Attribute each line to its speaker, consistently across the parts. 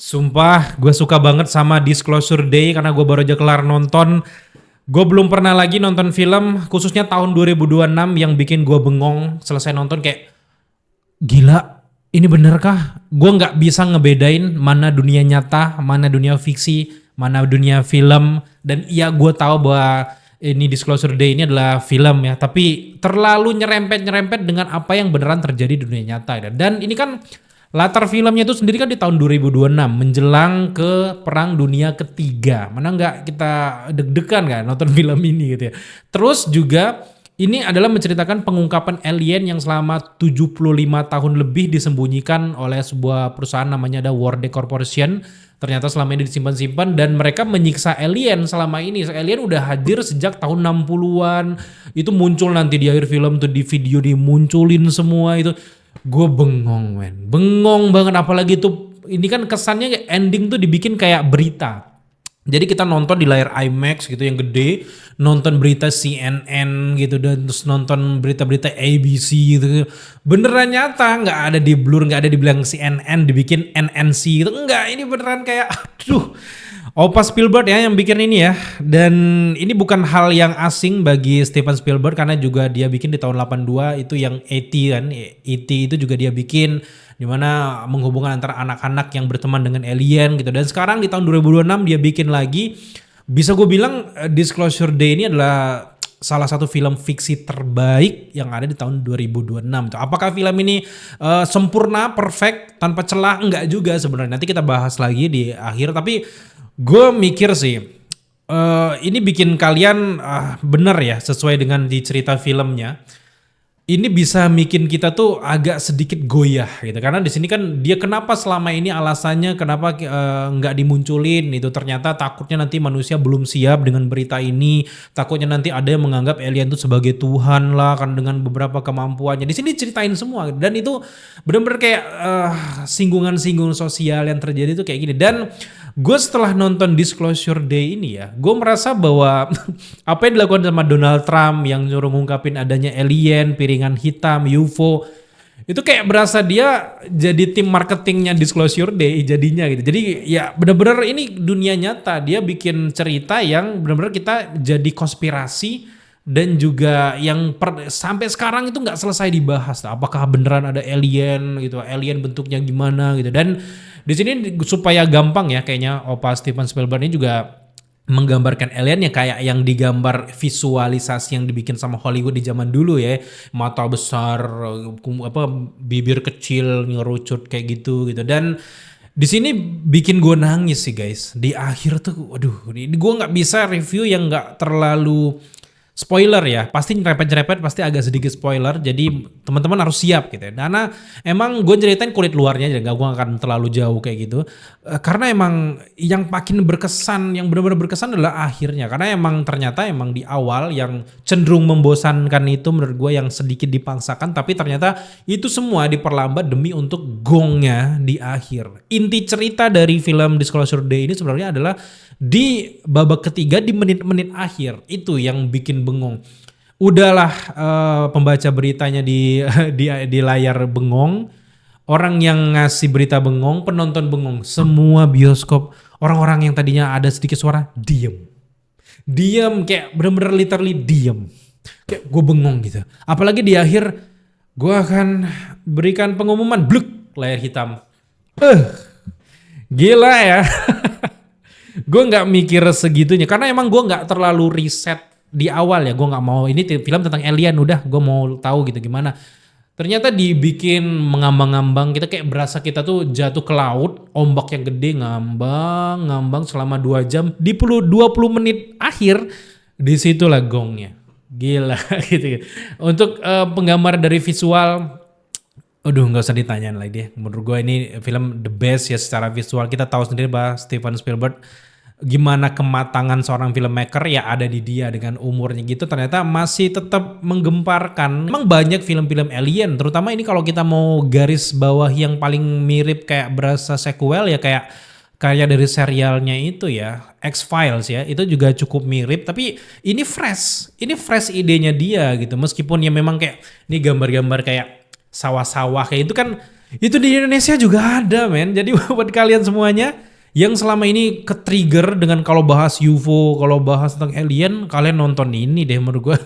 Speaker 1: Sumpah, gue suka banget sama Disclosure Day karena gue baru aja kelar nonton. Gue belum pernah lagi nonton film, khususnya tahun 2026 yang bikin gue bengong selesai nonton kayak, gila, ini bener kah? Gue nggak bisa ngebedain mana dunia nyata, mana dunia fiksi, mana dunia film. Dan iya gue tahu bahwa ini Disclosure Day ini adalah film ya, tapi terlalu nyerempet-nyerempet dengan apa yang beneran terjadi di dunia nyata. Dan ini kan latar filmnya itu sendiri kan di tahun 2026 menjelang ke Perang Dunia Ketiga. Mana nggak kita deg-degan kan nonton film ini gitu ya. Terus juga ini adalah menceritakan pengungkapan alien yang selama 75 tahun lebih disembunyikan oleh sebuah perusahaan namanya ada Wardeck Corporation. Ternyata selama ini disimpan-simpan dan mereka menyiksa alien selama ini. Alien udah hadir sejak tahun 60-an. Itu muncul nanti di akhir film tuh di video dimunculin semua itu. Gue bengong men, bengong banget apalagi tuh ini kan kesannya ending tuh dibikin kayak berita. Jadi kita nonton di layar IMAX gitu yang gede, nonton berita CNN gitu dan terus nonton berita-berita ABC gitu. Beneran nyata, nggak ada di blur, nggak ada dibilang CNN dibikin NNC gitu, enggak. Ini beneran kayak aduh. Opa Spielberg ya yang bikin ini ya. Dan ini bukan hal yang asing bagi Steven Spielberg karena juga dia bikin di tahun 82 itu yang E.T. kan. E.T. itu juga dia bikin dimana menghubungkan antara anak-anak yang berteman dengan alien gitu. Dan sekarang di tahun 2026 dia bikin lagi. Bisa gue bilang Disclosure Day ini adalah salah satu film fiksi terbaik yang ada di tahun 2026. Apakah film ini sempurna, perfect, tanpa celah? Enggak juga sebenarnya. Nanti kita bahas lagi di akhir. Tapi gue mikir sih, ini bikin kalian bener ya sesuai dengan di cerita filmnya. Ini bisa bikin kita tuh agak sedikit goyah gitu karena di sini kan dia kenapa selama ini alasannya kenapa nggak dimunculin itu ternyata takutnya nanti manusia belum siap dengan berita ini, takutnya nanti ada yang menganggap alien itu sebagai Tuhan lah kan dengan beberapa kemampuannya. Di sini ceritain semua dan itu benar-benar kayak singgungan-singgungan sosial yang terjadi itu kayak gini. Dan gue setelah nonton Disclosure Day ini ya, gue merasa bahwa apa yang dilakukan sama Donald Trump yang nyuruh ngungkapin adanya alien, piringan hitam, UFO, itu kayak berasa dia jadi tim marketingnya Disclosure Day jadinya gitu. Jadi ya benar-benar ini dunia nyata, dia bikin cerita yang benar-benar kita jadi konspirasi dan juga yang sampai sekarang itu nggak selesai dibahas. Apakah beneran ada alien gitu, alien bentuknya gimana gitu. Dan di sini supaya gampang ya kayaknya Opa Steven Spielberg ini juga menggambarkan alien ya kayak yang digambar visualisasi yang dibikin sama Hollywood di zaman dulu ya, mata besar, apa bibir kecil ngerucut kayak gitu gitu. Dan di sini bikin gue nangis sih guys. Di akhir tuh, waduh, ini gue nggak bisa review yang nggak terlalu spoiler ya, pasti nyerempet-nyerempet, pasti agak sedikit spoiler, jadi teman-teman harus siap gitu ya. Karena emang gue ceritain kulit luarnya aja, gue gak akan terlalu jauh kayak gitu. Karena emang yang makin berkesan, yang benar-benar berkesan adalah akhirnya. Karena emang ternyata emang di awal yang cenderung membosankan itu menurut gue yang sedikit dipaksakan, tapi ternyata itu semua diperlambat demi untuk gongnya di akhir. Inti cerita dari film Disclosure Day ini sebenarnya adalah di babak ketiga di menit-menit akhir itu yang bikin bengong. Udahlah pembaca beritanya di layar bengong, orang yang ngasih berita bengong, penonton bengong, semua bioskop orang-orang yang tadinya ada sedikit suara diem kayak bener-bener literally diem, kayak gue bengong gitu. Apalagi di akhir gue akan berikan pengumuman bluk layar hitam. Gila ya. Gue nggak mikir segitunya karena emang gue nggak terlalu riset di awal ya. Gue nggak mau ini film tentang alien, udah gue mau tahu gitu gimana. Ternyata dibikin mengambang-ngambang, kita kayak berasa kita tuh jatuh ke laut, ombak yang gede ngambang selama 2 jam. Di 20 menit akhir disitulah gongnya. Gila gitu. Untuk penggambar dari visual, aduh nggak usah ditanyain lagi deh. Menurut gue ini film the best ya secara visual. Kita tahu sendiri bahwa Steven Spielberg gimana kematangan seorang filmmaker ya ada di dia dengan umurnya gitu ternyata masih tetap menggemparkan. Memang banyak film-film alien terutama ini kalau kita mau garis bawah yang paling mirip kayak berasa sequel ya kayak dari serialnya itu ya X-Files ya itu juga cukup mirip tapi ini fresh idenya dia gitu meskipun ya memang kayak ini gambar-gambar kayak sawah-sawah kayak itu kan Itu di Indonesia juga ada men. Jadi buat kalian semuanya yang selama ini ke-trigger dengan kalau bahas UFO, kalau bahas tentang alien, kalian nonton ini deh menurut gua.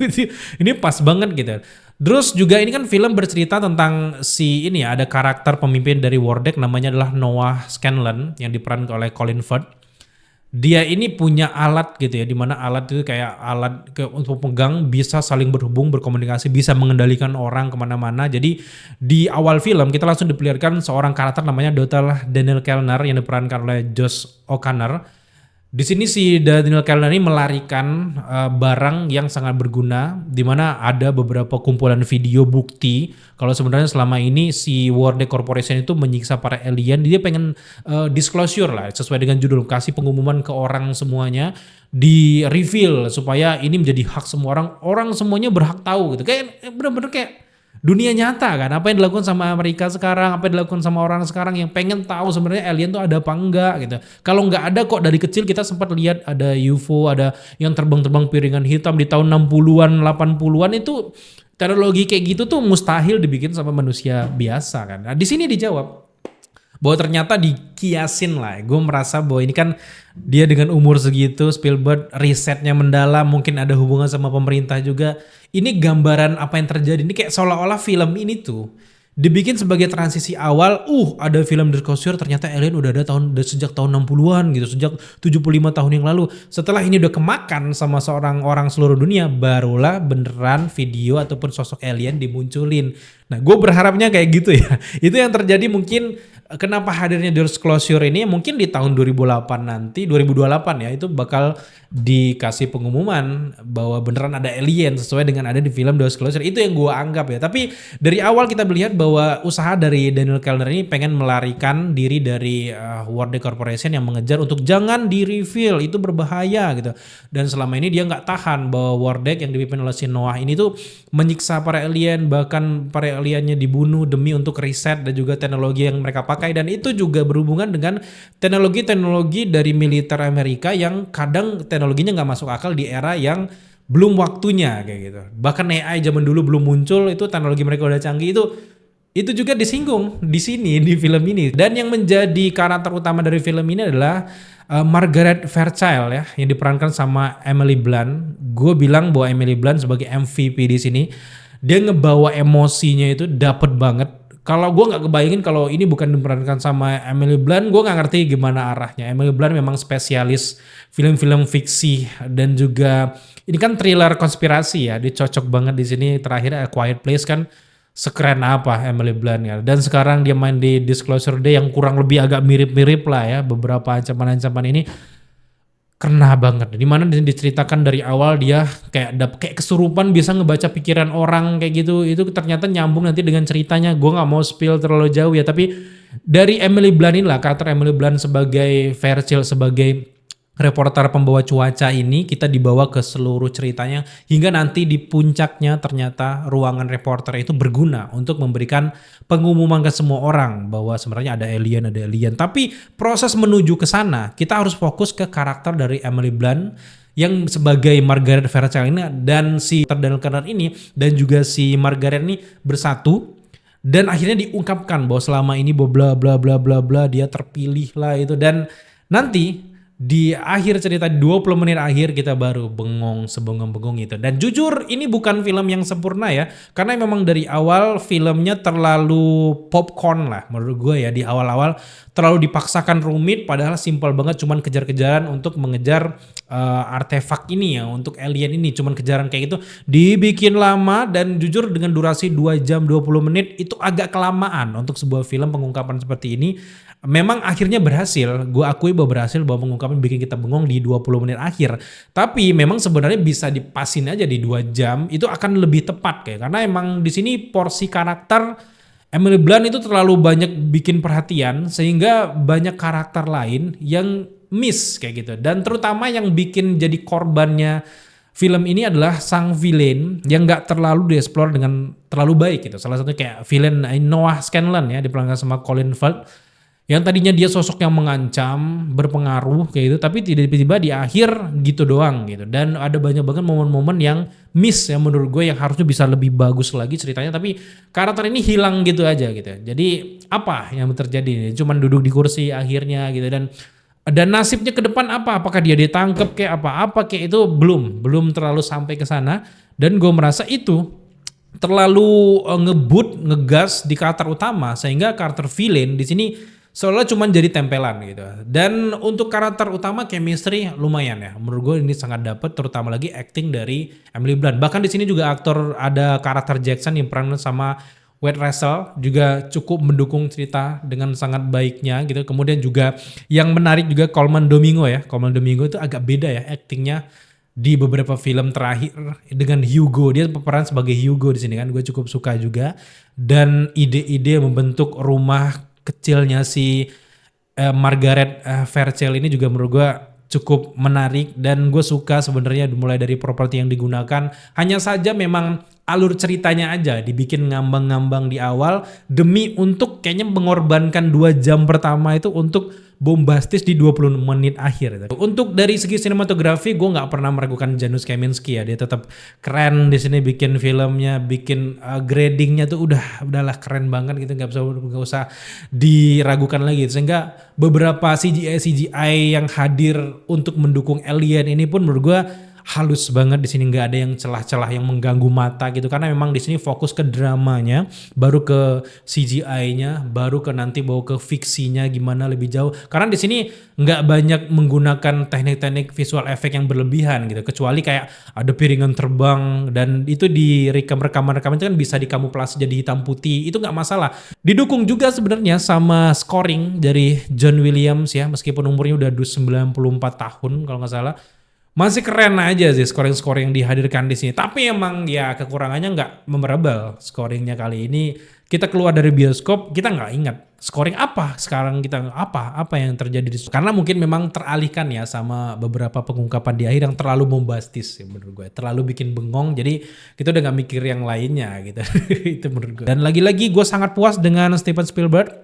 Speaker 1: Ini pas banget gitu. Terus juga ini kan film bercerita tentang si ini ya, ada karakter pemimpin dari Wardeck namanya adalah Noah Scanlan yang diperankan oleh Colin Firth. Dia ini punya alat gitu ya, dimana alat itu kayak alat untuk pegang bisa saling berhubung, berkomunikasi, bisa mengendalikan orang kemana-mana. Jadi di awal film kita langsung diperlihatkan seorang karakter namanya Dr. Daniel Kellner yang diperankan oleh Josh O'Connor. Di sini si Daniel Kellner ini melarikan barang yang sangat berguna, di mana ada beberapa kumpulan video bukti kalau sebenarnya selama ini si Wardeck Corporation itu menyiksa para alien. Dia pengen disclosure lah, sesuai dengan judul, kasih pengumuman ke orang semuanya, di reveal supaya ini menjadi hak semua orang, orang semuanya berhak tahu gitu. Kayak bener-bener kayak dunia nyata kan, apa yang dilakukan sama Amerika sekarang, apa yang dilakukan sama orang sekarang yang pengen tahu sebenarnya alien tuh ada apa enggak gitu. Kalau enggak ada kok, dari kecil kita sempat lihat ada UFO, ada yang terbang-terbang piringan hitam di tahun 60-an, 80-an, itu teknologi kayak gitu tuh mustahil dibikin sama manusia biasa kan. Nah, di sini dijawab bahwa ternyata dikiasin lah. Gue merasa bahwa ini kan dia dengan umur segitu, Spielberg risetnya mendalam, mungkin ada hubungan sama pemerintah juga. Ini gambaran apa yang terjadi. Ini kayak seolah-olah film ini tuh dibikin sebagai transisi awal. Ada film Disclosure, ternyata alien udah ada sejak tahun 60-an gitu, sejak 75 tahun yang lalu. Setelah ini udah kemakan sama seorang orang seluruh dunia, barulah beneran video ataupun sosok alien dimunculin. Nah, gue berharapnya kayak gitu ya. Itu yang terjadi mungkin. Kenapa hadirnya Disclosure ini mungkin di tahun 2008 nanti, 2028 ya, itu bakal dikasih pengumuman bahwa beneran ada alien sesuai dengan ada di film Disclosure. Itu yang gue anggap ya. Tapi dari awal kita melihat bahwa usaha dari Daniel Kellner ini pengen melarikan diri dari Wardeck Corporation yang mengejar untuk jangan di-reveal, itu berbahaya gitu. Dan selama ini dia nggak tahan bahwa Wardeck yang dipimpin oleh si Noah ini tuh menyiksa para alien, bahkan para aliennya dibunuh demi untuk riset dan juga teknologi yang mereka pakai. Dan itu juga berhubungan dengan teknologi-teknologi dari militer Amerika yang kadang teknologinya nggak masuk akal di era yang belum waktunya kayak gitu. Bahkan AI zaman dulu belum muncul, itu teknologi mereka udah canggih. Itu juga disinggung di sini di film ini. Dan yang menjadi karakter utama dari film ini adalah Margaret Fairchild ya, yang diperankan sama Emily Blunt. Gue bilang bahwa Emily Blunt sebagai MVP di sini, dia ngebawa emosinya itu dapet banget. Kalau gue nggak kebayangin kalau ini bukan diperankan sama Emily Blunt, gue nggak ngerti gimana arahnya. Emily Blunt memang spesialis film-film fiksi dan juga ini kan thriller konspirasi ya. Dia cocok banget di sini. Terakhir A Quiet Place kan sekeren apa Emily Blunt ya. Dan sekarang dia main di Disclosure Day yang kurang lebih agak mirip-mirip lah ya. Beberapa ancaman-ancaman ini kena banget. Dimana diceritakan dari awal dia kayak kesurupan, bisa ngebaca pikiran orang kayak gitu. Itu ternyata nyambung nanti dengan ceritanya. Gue nggak mau spill terlalu jauh ya. Tapi dari Emily Blunt inilah, karakter Emily Blunt sebagai Fairchild, sebagai reporter pembawa cuaca ini, kita dibawa ke seluruh ceritanya hingga nanti di puncaknya ternyata ruangan reporter itu berguna untuk memberikan pengumuman ke semua orang bahwa sebenarnya ada alien. Tapi proses menuju ke sana kita harus fokus ke karakter dari Emily Blunt yang sebagai Margaret Fairchild ini, dan si Daniel Kellner ini dan juga si Margaret ini bersatu. Dan akhirnya diungkapkan bahwa selama ini bla bla bla bla bla dia terpilih lah itu. Dan nanti di akhir cerita 20 menit akhir kita baru bengong sebengong-bengong itu. Dan jujur ini bukan film yang sempurna ya, karena memang dari awal filmnya terlalu popcorn lah menurut gue ya. Di awal-awal terlalu dipaksakan rumit, padahal simpel banget, cuman kejar-kejaran untuk mengejar artefak ini ya, untuk alien ini, cuman kejaran kayak gitu dibikin lama. Dan jujur dengan durasi 2 jam 20 menit itu agak kelamaan untuk sebuah film pengungkapan seperti ini. Memang akhirnya berhasil, gue akui bahwa berhasil, bahwa pengungkapan bikin kita bengong di 20 menit akhir. Tapi memang sebenarnya bisa dipasin aja di 2 jam, itu akan lebih tepat kayak. Karena emang di sini porsi karakter Emily Blunt itu terlalu banyak bikin perhatian, sehingga banyak karakter lain yang miss kayak gitu. Dan terutama yang bikin jadi korbannya film ini adalah sang villain yang gak terlalu dieksplor dengan terlalu baik gitu. Salah satunya kayak villain Noah Scanlan ya, diperankan sama Colin Firth. Yang tadinya dia sosok yang mengancam, berpengaruh kayak gitu, tapi tiba-tiba di akhir gitu doang gitu. Dan ada banyak banget momen-momen yang miss yang menurut gue yang harusnya bisa lebih bagus lagi ceritanya, tapi karakter ini hilang gitu aja gitu. Jadi apa yang terjadi? Cuman duduk di kursi akhirnya gitu, dan nasibnya ke depan apa? Apakah dia ditangkap kayak apa-apa kayak itu belum terlalu sampai ke sana. Dan gue merasa itu terlalu ngegas di karakter utama sehingga karakter villain di sini seolah cuma jadi tempelan gitu. Dan untuk karakter utama chemistry lumayan ya. Menurut gue ini sangat dapet, terutama lagi acting dari Emily Blunt. Bahkan di sini juga aktor ada karakter Jackson yang peran sama Wade Russell juga cukup mendukung cerita dengan sangat baiknya gitu. Kemudian juga yang menarik juga Colman Domingo ya. Colman Domingo itu agak beda ya actingnya di beberapa film terakhir dengan Hugo. Dia berperan sebagai Hugo di sini kan, gue cukup suka juga. Dan ide-ide membentuk rumah kecilnya si Margaret Fairchild ini juga menurut gue cukup menarik, dan gue suka sebenarnya mulai dari properti yang digunakan. Hanya saja memang alur ceritanya aja dibikin ngambang-ngambang di awal demi untuk kayaknya mengorbankan 2 jam pertama itu untuk bombastis di 20 menit akhir. Untuk dari segi sinematografi gue nggak pernah meragukan Janusz Kaminski ya, dia tetap keren di sini bikin filmnya, bikin gradingnya tuh udahlah keren banget gitu, nggak usah diragukan lagi. Sehingga beberapa CGI yang hadir untuk mendukung Alien ini pun menurut gue halus banget di sini, nggak ada yang celah-celah yang mengganggu mata gitu, karena memang di sini fokus ke dramanya, baru ke CGI-nya, baru ke nanti bawa ke fiksinya gimana lebih jauh. Karena di sini nggak banyak menggunakan teknik-teknik visual effect yang berlebihan gitu, kecuali kayak ada piringan terbang, dan itu di rekaman itu kan bisa dikamuflase jadi hitam putih, itu nggak masalah. Didukung juga sebenarnya sama scoring dari John Williams ya, meskipun umurnya udah 94 tahun kalau nggak salah. Masih keren aja sih scoring-scoring yang dihadirkan di sini. Tapi emang ya kekurangannya nggak memorable scoringnya kali ini. Kita keluar dari bioskop, kita nggak ingat scoring apa sekarang, kita apa yang terjadi di situ. Karena mungkin memang teralihkan ya sama beberapa pengungkapan di akhir yang terlalu bombastis ya menurut gue. Terlalu bikin bengong, jadi kita udah nggak mikir yang lainnya gitu. Itu menurut gue. Dan lagi-lagi gue sangat puas dengan Steven Spielberg.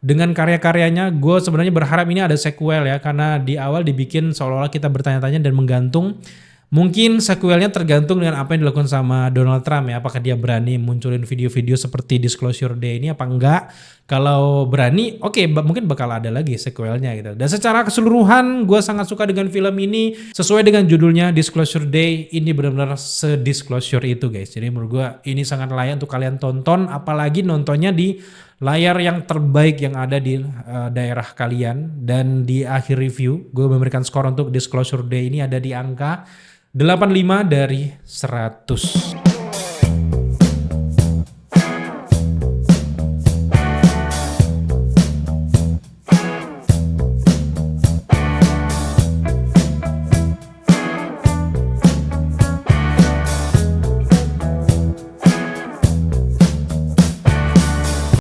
Speaker 1: Dengan karya-karyanya, gue sebenarnya berharap ini ada sequel ya, karena di awal dibikin seolah-olah kita bertanya-tanya dan menggantung. Mungkin sequelnya tergantung dengan apa yang dilakukan sama Donald Trump ya, apakah dia berani munculin video-video seperti Disclosure Day ini apa enggak. Kalau berani, oke, mungkin bakal ada lagi sequelnya gitu. Dan secara keseluruhan gue sangat suka dengan film ini, sesuai dengan judulnya Disclosure Day, ini benar-benar se-disclosure itu guys. Jadi menurut gue ini sangat layak untuk kalian tonton, apalagi nontonnya di layar yang terbaik yang ada di daerah kalian. Dan di akhir review gue memberikan skor untuk Disclosure Day ini ada di angka 85 dari 100.